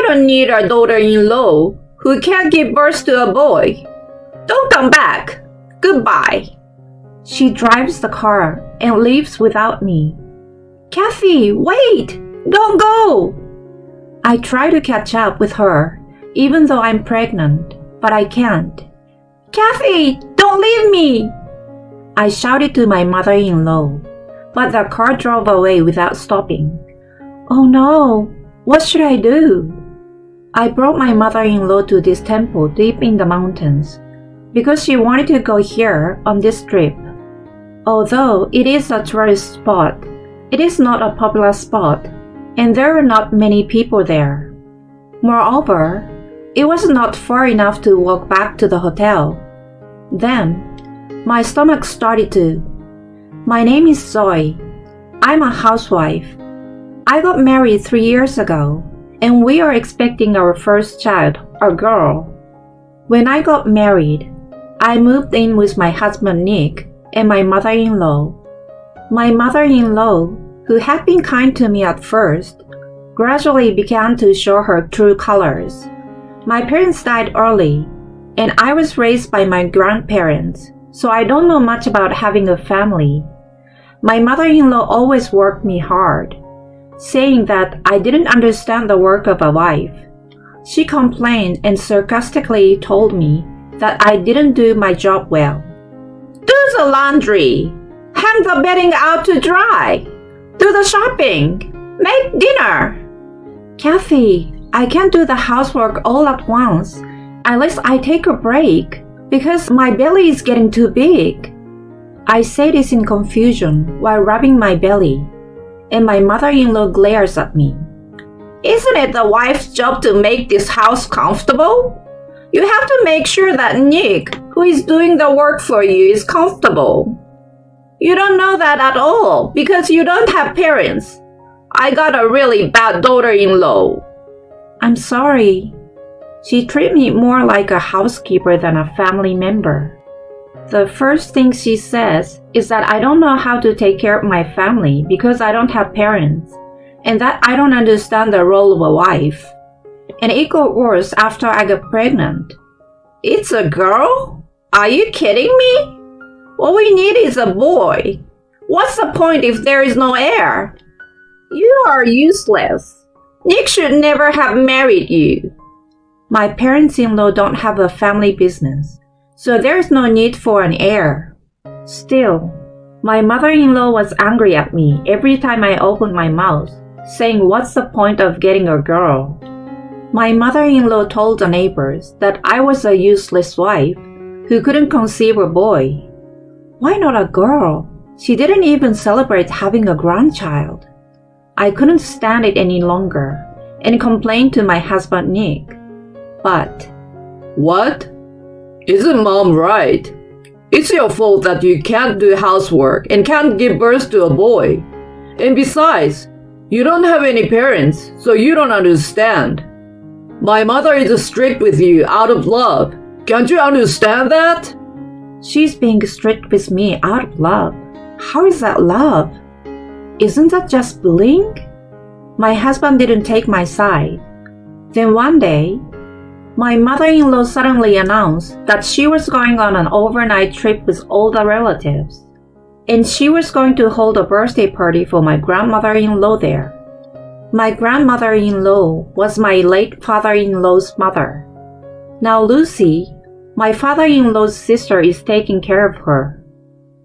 don't need a daughter-in-law who can't give birth to a boy. Don't come back. Goodbye. She drives the car and leaves without me. Kathy, wait! Don't go! I try to catch up with her, even though I'm pregnant, but I can't. Kathy, don't leave me! I shouted to my mother-in-law, but the car drove away without stopping. Oh no! What should I do? I brought my mother-in-law to this temple deep in the mountains because she wanted to go here on this trip. Although it is a tourist spot, it is not a popular spot, and there are not many people there. Moreover, it was not far enough to walk back to the hotel. Then, my stomach started to. My name is Zoe. I'm a housewife. I got married 3 years ago, and we are expecting our first child, a girl. When I got married, I moved in with my husband Nick and my mother-in-law. My mother-in-law, who had been kind to me at first, gradually began to show her true colors. My parents died early, and I was raised by my grandparents, so I don't know much about having a family. My mother-in-law always worked me hard, saying that I didn't understand the work of a wife. She complained and sarcastically told me that I didn't do my job well. Do the laundry. Hang the bedding out to dry. Do the shopping. Make dinner. Kathy, I can't do the housework all at once unless I take a break because my belly is getting too big. I say this in confusion while rubbing my belly, and my mother-in-law glares at me. Isn't it the wife's job to make this house comfortable? You have to make sure that Nick, who is doing the work for you, is comfortable. You don't know that at all because you don't have parents. I got a really bad daughter-in-law. I'm sorry. She treated me more like a housekeeper than a family member. The first thing she says is that I don't know how to take care of my family because I don't have parents, and that I don't understand the role of a wife. And it got worse after I got pregnant. It's a girl? Are you kidding me? What we need is a boy. What's the point if there is no heir? You are useless. Nick should never have married you. My parents-in-law don't have a family business, so there is no need for an heir. Still, my mother-in-law was angry at me every time I opened my mouth, saying what's the point of getting a girl? My mother-in-law told the neighbors that I was a useless wife who couldn't conceive a boy. Why not a girl? She didn't even celebrate having a grandchild. I couldn't stand it any longer and complained to my husband Nick. But, what? Isn't Mom right? It's your fault that you can't do housework and can't give birth to a boy. And besides, you don't have any parents, so you don't understand. My mother is strict with you out of love. Can't you understand that? She's being strict with me out of love. How is that love? Isn't that just bullying? My husband didn't take my side. Then one day, my mother-in-law suddenly announced that she was going on an overnight trip with all the relatives, and she was going to hold a birthday party for my grandmother-in-law there. My grandmother-in-law was my late father-in-law's mother. Now Lucy, my father-in-law's sister, is taking care of her.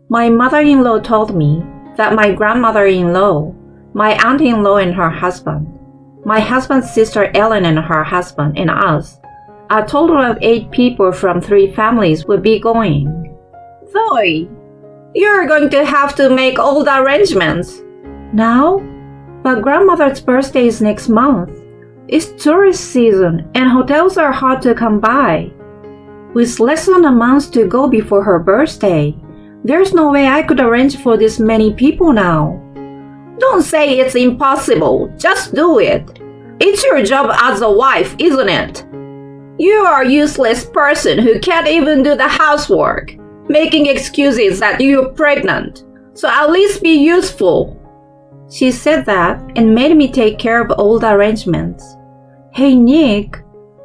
My mother-in-law told me that my grandmother-in-law, my aunt-in-law and her husband, my husband's sister Ellen and her husband, and us, a total of 8 people from 3 families would be going. Zoe, you're going to have to make all the arrangements. Now? But grandmother's birthday is next month. It's tourist season and hotels are hard to come by. With less than a month to go before her birthday, there's no way I could arrange for this many people now. Don't say it's impossible. Just do it. It's your job as a wife, isn't it? You are a useless person who can't even do the housework, making excuses that you're pregnant. So at least be useful. She said that and made me take care of all the arrangements. Hey Nick,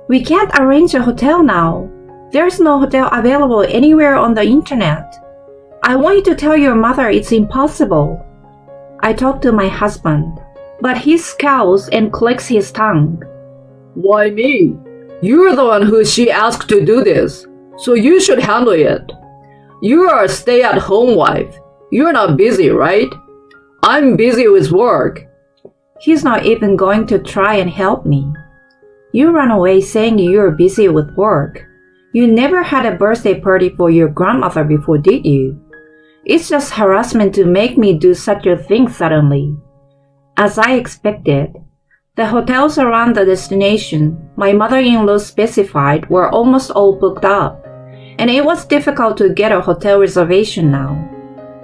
we can't arrange a hotel now. There's no hotel available anywhere on the internet. I want you to tell your mother it's impossible. I talk to my husband, but he scowls and clicks his tongue. Why me? You're the one who she asked to do this, so you should handle it. You are a stay-at-home wife. You're not busy, right? I'm busy with work. He's not even going to try and help me. You run away saying you're busy with work. You never had a birthday party for your grandmother before, did you? It's just harassment to make me do such a thing suddenly. As I expected, the hotels around the destination my mother-in-law specified were almost all booked up, and it was difficult to get a hotel reservation now.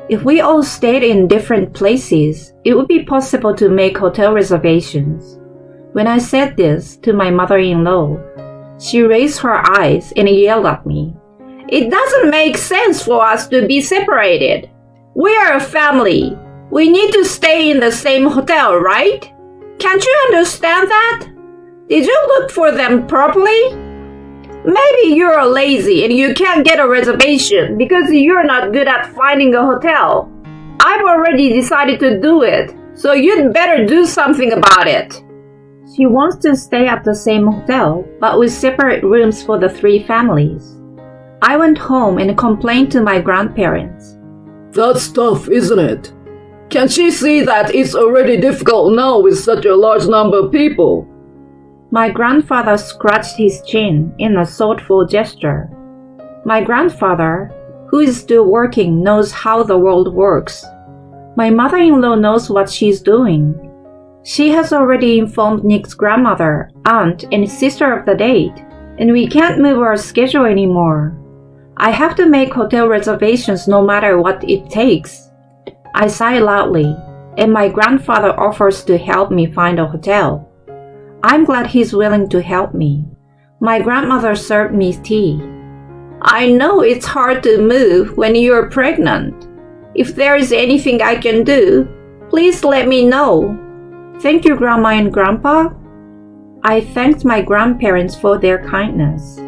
If we all stayed in different places, it would be possible to make hotel reservations. When I said this to my mother-in-law, she raised her eyes and yelled at me. It doesn't make sense for us to be separated. We are a family. We need to stay in the same hotel, right? Can't you understand that? Did you look for them properly? Maybe you're lazy and you can't get a reservation because you're not good at finding a hotel. I've already decided to do it, so you'd better do something about it. She wants to stay at the same hotel, but with separate rooms for the three families. I went home and complained to my grandparents. That's tough, isn't it? Can she see that it's already difficult now with such a large number of people? My grandfather scratched his chin in a thoughtful gesture. My grandfather, who is still working, knows how the world works. My mother-in-law knows what she's doing. She has already informed Nick's grandmother, aunt, and sister of the date, and we can't move our schedule anymore. I have to make hotel reservations no matter what it takes. I sigh loudly, and my grandfather offers to help me find a hotel. I'm glad he's willing to help me. My grandmother served me tea. I know it's hard to move when you're pregnant. If there is anything I can do, please let me know. Thank you, Grandma and Grandpa. I thanked my grandparents for their kindness.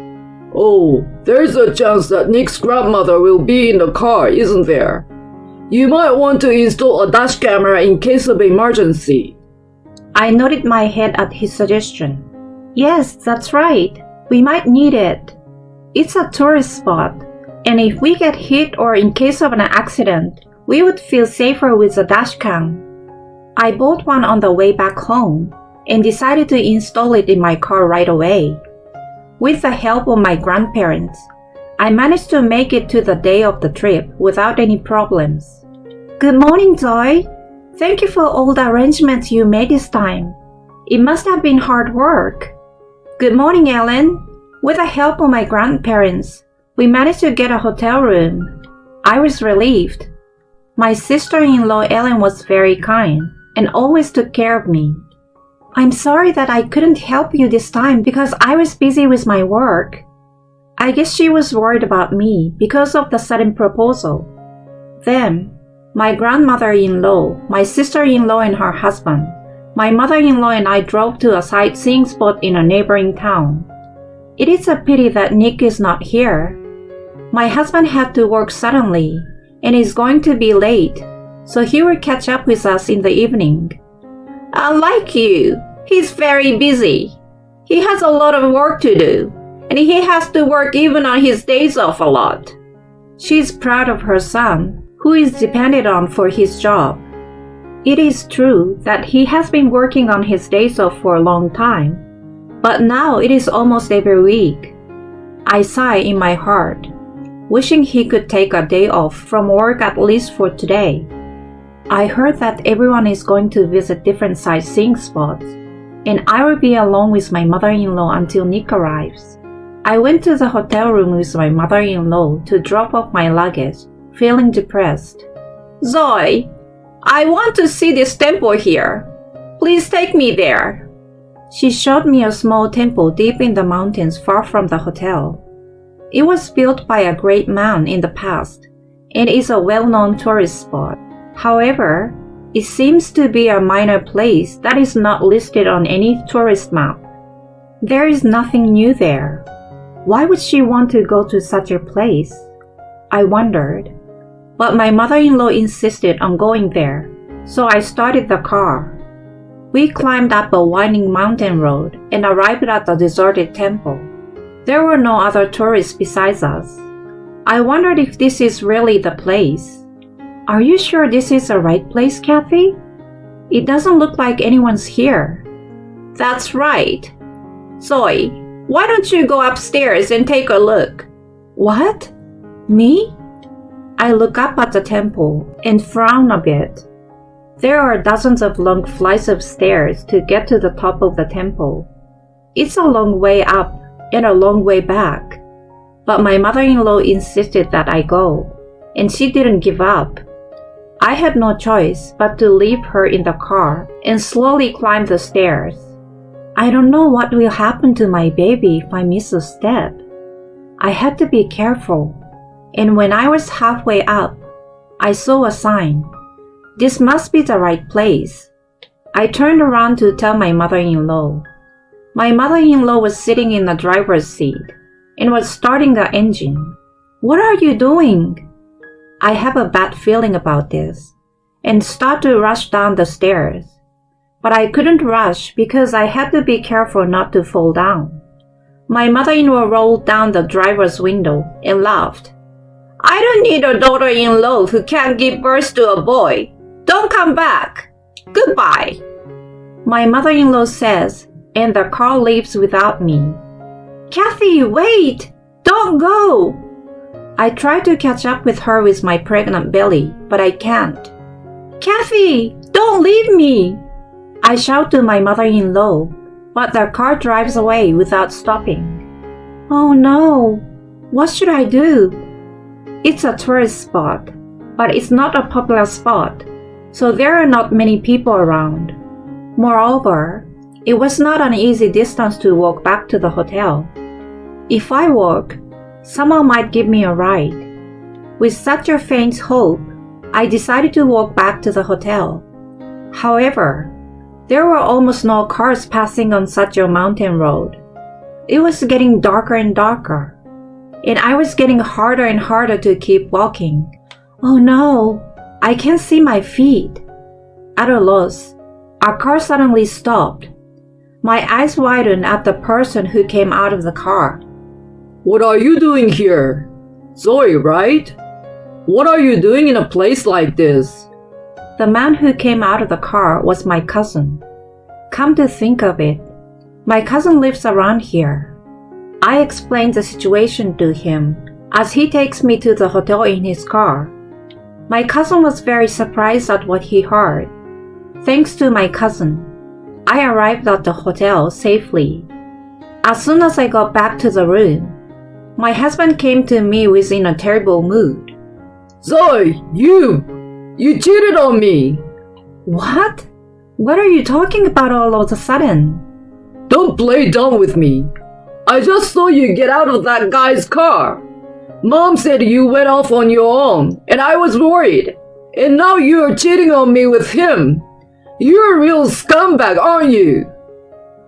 Oh, there's a chance that Nick's grandmother will be in the car, isn't there? You might want to install a dash camera in case of emergency. I nodded my head at his suggestion. Yes, that's right. We might need it. It's a tourist spot, and if we get hit or in case of an accident, we would feel safer with a dash cam. I bought one on the way back home and decided to install it in my car right away. With the help of my grandparents, I managed to make it to the day of the trip without any problems. Good morning, Zoe. Thank you for all the arrangements you made this time. It must have been hard work. Good morning, Ellen. With the help of my grandparents, we managed to get a hotel room. I was relieved. My sister-in-law Ellen was very kind and always took care of me. I'm sorry that I couldn't help you this time because I was busy with my work. I guess she was worried about me because of the sudden proposal. Then, my grandmother-in-law, my sister-in-law and her husband, my mother-in-law and I drove to a sightseeing spot in a neighboring town. It is a pity that Nick is not here. My husband had to work suddenly and is going to be late, so he will catch up with us in the evening. Unlike you, he's very busy. He has a lot of work to do, and he has to work even on his days off a lot. She's proud of her son, who is depended on for his job. It is true that he has been working on his days off for a long time, but now it is almost every week. I sigh in my heart, wishing he could take a day off from work at least for today. I heard that everyone is going to visit different sightseeing spots, and I will be alone with my mother-in-law until Nick arrives. I went to the hotel room with my mother-in-law to drop off my luggage, feeling depressed. Zoe, I want to see this temple here. Please take me there. She showed me a small temple deep in the mountains far from the hotel. It was built by a great man in the past and is a well-known tourist spot. However, it seems to be a minor place that is not listed on any tourist map. There is nothing new there. Why would she want to go to such a place? I wondered. But my mother-in-law insisted on going there, so I started the car. We climbed up a winding mountain road and arrived at the deserted temple. There were no other tourists besides us. I wondered if this is really the place. Are you sure this is the right place, Kathy? It doesn't look like anyone's here. That's right. Zoe, why don't you go upstairs and take a look? What? Me? I look up at the temple and frown a bit. There are dozens of long flights of stairs to get to the top of the temple. It's a long way up and a long way back. But my mother-in-law insisted that I go, and she didn't give up. I had no choice but to leave her in the car and slowly climb the stairs. I don't know what will happen to my baby if I miss a step. I had to be careful, and when I was halfway up, I saw a sign. This must be the right place. I turned around to tell my mother-in-law. My mother-in-law was sitting in the driver's seat and was starting the engine. What are you doing? I have a bad feeling about this and start to rush down the stairs. But I couldn't rush because I had to be careful not to fall down. My mother-in-law rolled down the driver's window and laughed. I don't need a daughter-in-law who can't give birth to a boy. Don't come back. Goodbye. My mother-in-law says, and the car leaves without me. Kathy, wait! Don't go! I try to catch up with her with my pregnant belly, but I can't. Kathy, don't leave me! I shout to my mother-in-law, but the car drives away without stopping. Oh no! What should I do? It's a tourist spot, but it's not a popular spot, so there are not many people around. Moreover, it was not an easy distance to walk back to the hotel. If I walk, someone might give me a ride. With such a faint hope, I decided to walk back to the hotel. However, there were almost no cars passing on such a mountain road. It was getting darker and darker, and I was getting harder and harder to keep walking. Oh no, I can't see my feet. At a loss, our car suddenly stopped. My eyes widened at the person who came out of the car. What are you doing here? Zoe, right? What are you doing in a place like this? The man who came out of the car was my cousin. Come to think of it, my cousin lives around here. I explained the situation to him as he takes me to the hotel in his car. My cousin was very surprised at what he heard. Thanks to my cousin, I arrived at the hotel safely. As soon as I got back to the room, my husband came to me in a terrible mood. Zoe, you cheated on me. What? What are you talking about all of a sudden? Don't play dumb with me. I just saw you get out of that guy's car. Mom said you went off on your own, and I was worried. And now you're cheating on me with him. You're a real scumbag, aren't you?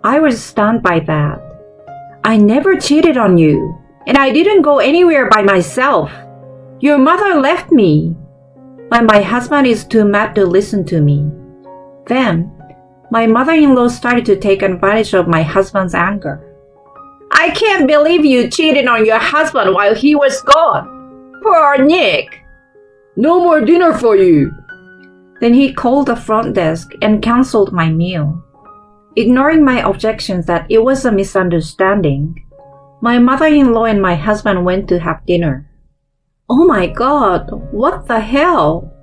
I was stunned by that. I never cheated on you, and I didn't go anywhere by myself. Your mother left me. But my husband is too mad to listen to me. Then, my mother-in-law started to take advantage of my husband's anger. I can't believe you cheated on your husband while he was gone. Poor Nick. No more dinner for you. Then he called the front desk and canceled my meal. Ignoring my objections that it was a misunderstanding, my mother-in-law and my husband went to have dinner. Oh my God, what the hell?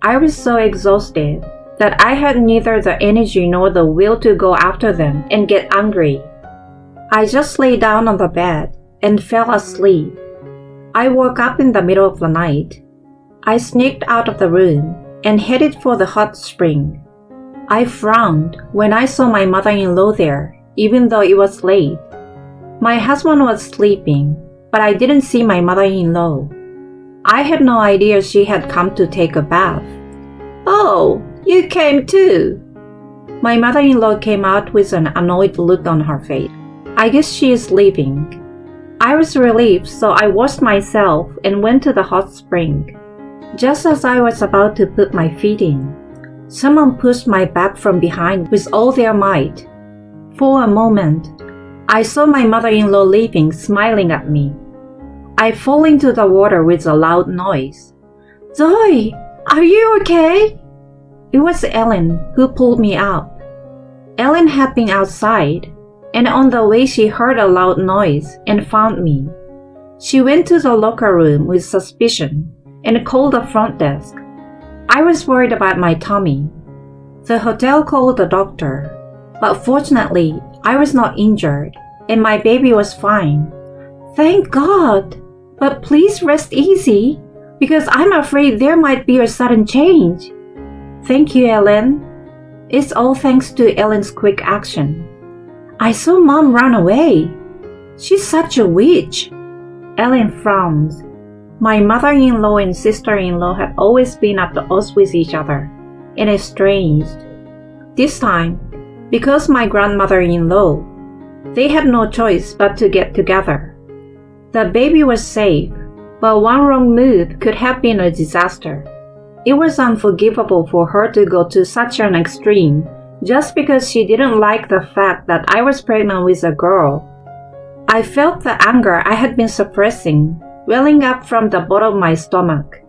I was so exhausted that I had neither the energy nor the will to go after them and get angry. I just lay down on the bed and fell asleep. I woke up in the middle of the night. I sneaked out of the room and headed for the hot spring. I frowned when I saw my mother-in-law there, even though it was late. My husband was sleeping, but I didn't see my mother-in-law. I had no idea she had come to take a bath. Oh, you came too. My mother-in-law came out with an annoyed look on her face. I guess she is leaving. I was relieved, so I washed myself and went to the hot spring. Just as I was about to put my feet in, someone pushed my back from behind with all their might. For a moment, I saw my mother-in-law leaving, smiling at me. I fall into the water with a loud noise. "Zoe, are you okay?" It was Ellen who pulled me up. Ellen had been outside, and on the way she heard a loud noise and found me. She went to the locker room with suspicion and called the front desk. I was worried about my tummy. The hotel called the doctor, but fortunately I was not injured and my baby was fine. Thank God! But please rest easy, because I'm afraid there might be a sudden change. Thank you, Ellen. It's all thanks to Ellen's quick action. I saw Mom run away. She's such a witch. Ellen frowns. My mother-in-law and sister-in-law had always been at odds with each other and estranged. This time, because my grandmother-in-law, they had no choice but to get together. The baby was safe, but one wrong move could have been a disaster. It was unforgivable for her to go to such an extreme just because she didn't like the fact that I was pregnant with a girl. I felt the anger I had been suppressing welling up from the bottom of my stomach.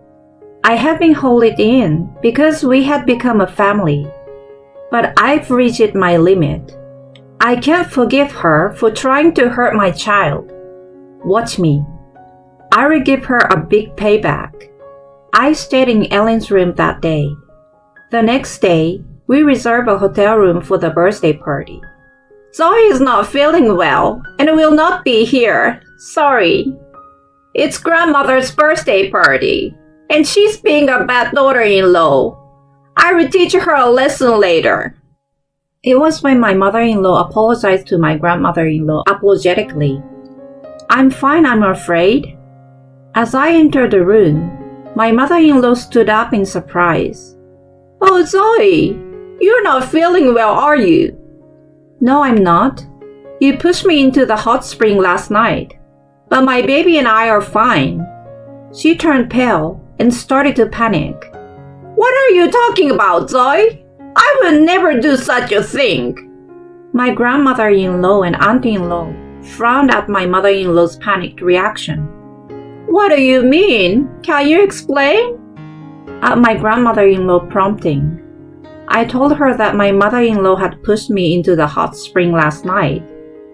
I had been holding it in because we had become a family, but I've reached my limit. I can't forgive her for trying to hurt my child. Watch me. I will give her a big payback. I stayed in Ellen's room that day. The next day, we reserved a hotel room for the birthday party. Zoe is not feeling well and will not be here. Sorry. It's grandmother's birthday party, and she's being a bad daughter-in-law. I will teach her a lesson later. It was when my mother-in-law apologized to my grandmother-in-law apologetically. I'm fine, I'm afraid. As I entered the room, my mother-in-law stood up in surprise. Oh, Zoe, you're not feeling well, are you? No, I'm not. You pushed me into the hot spring last night, but my baby and I are fine. She turned pale and started to panic. What are you talking about, Zoe? I would never do such a thing. My grandmother-in-law and auntie-in-law frowned at my mother-in-law's panicked reaction. What do you mean? Can you explain? At my grandmother-in-law prompting, I told her that my mother-in-law had pushed me into the hot spring last night,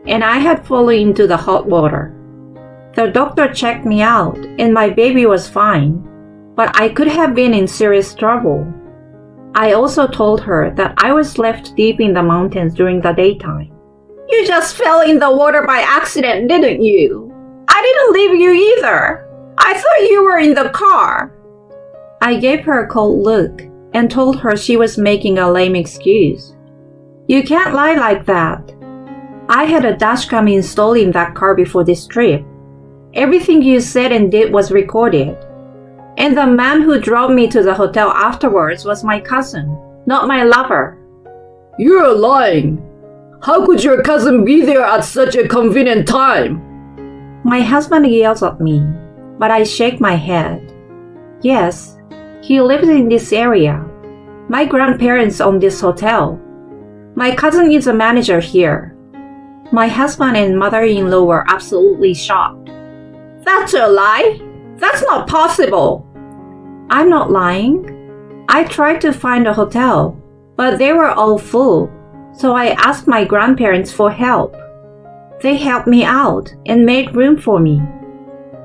and I had fallen into the hot water. The doctor checked me out, and my baby was fine, but I could have been in serious trouble. I also told her that I was left deep in the mountains during the daytime. You just fell in the water by accident, didn't you? I didn't leave you either. I thought you were in the car. I gave her a cold look and told her she was making a lame excuse. You can't lie like that. I had a dashcam installed in that car before this trip. Everything you said and did was recorded. And the man who drove me to the hotel afterwards was my cousin, not my lover. You're lying. How could your cousin be there at such a convenient time? My husband yells at me, but I shake my head. Yes, he lives in this area. My grandparents own this hotel. My cousin is a manager here. My husband and mother-in-law were absolutely shocked. That's a lie. That's not possible. I'm not lying. I tried to find a hotel, but they were all full, so I asked my grandparents for help. They helped me out and made room for me.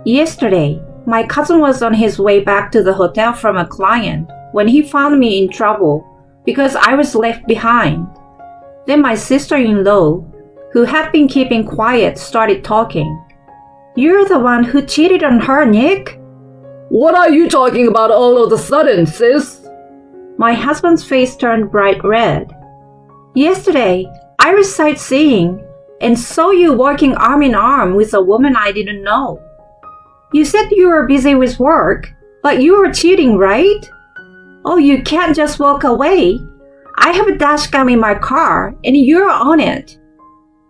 Yesterday, my cousin was on his way back to the hotel from a client when he found me in trouble because I was left behind. Then my sister-in-law, who had been keeping quiet, started talking. You're the one who cheated on her, Nick? What are you talking about all of a sudden, sis? My husband's face turned bright red. Yesterday, I was sightseeing and saw you working arm in arm with a woman I didn't know. You said you were busy with work, but you were cheating, right? Oh, you can't just walk away. I have a dashcam in my car, and you're on it.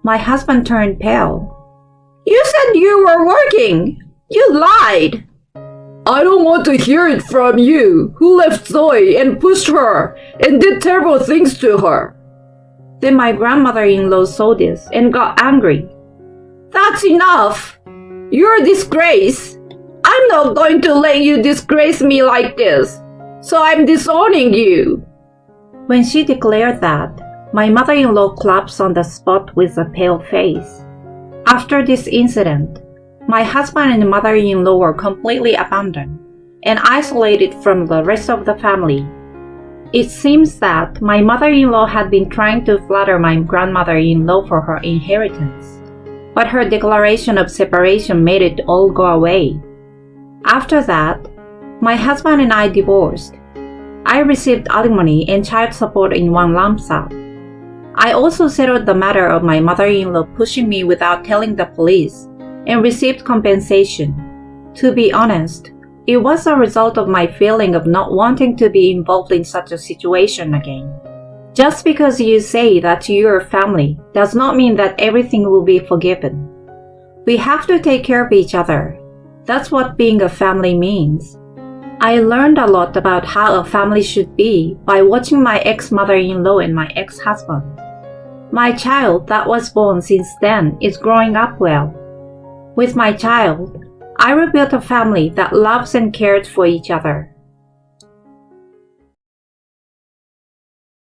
My husband turned pale. You said you were working. You lied. I don't want to hear it from you, who left Zoe and pushed her and did terrible things to her. Then my grandmother-in-law saw this and got angry. That's enough. You're a disgrace. I'm not going to let you disgrace me like this, so I'm disowning you. When she declared that, my mother-in-law collapsed on the spot with a pale face. After this incident, my husband and mother-in-law were completely abandoned and isolated from the rest of the family. It seems that my mother-in-law had been trying to flatter my grandmother-in-law for her inheritance, but her declaration of separation made it all go away. After that, my husband and I divorced. I received alimony and child support in one lump sum. I also settled the matter of my mother-in-law pushing me without telling the police and received compensation. To be honest, it was a result of my feeling of not wanting to be involved in such a situation again. Just because you say that to your family does not mean that everything will be forgiven. We have to take care of each other. That's what being a family means. I learned a lot about how a family should be by watching my ex-mother-in-law and my ex-husband. My child that was born since then is growing up well. With my child, I rebuilt a family that loves and cares for each other.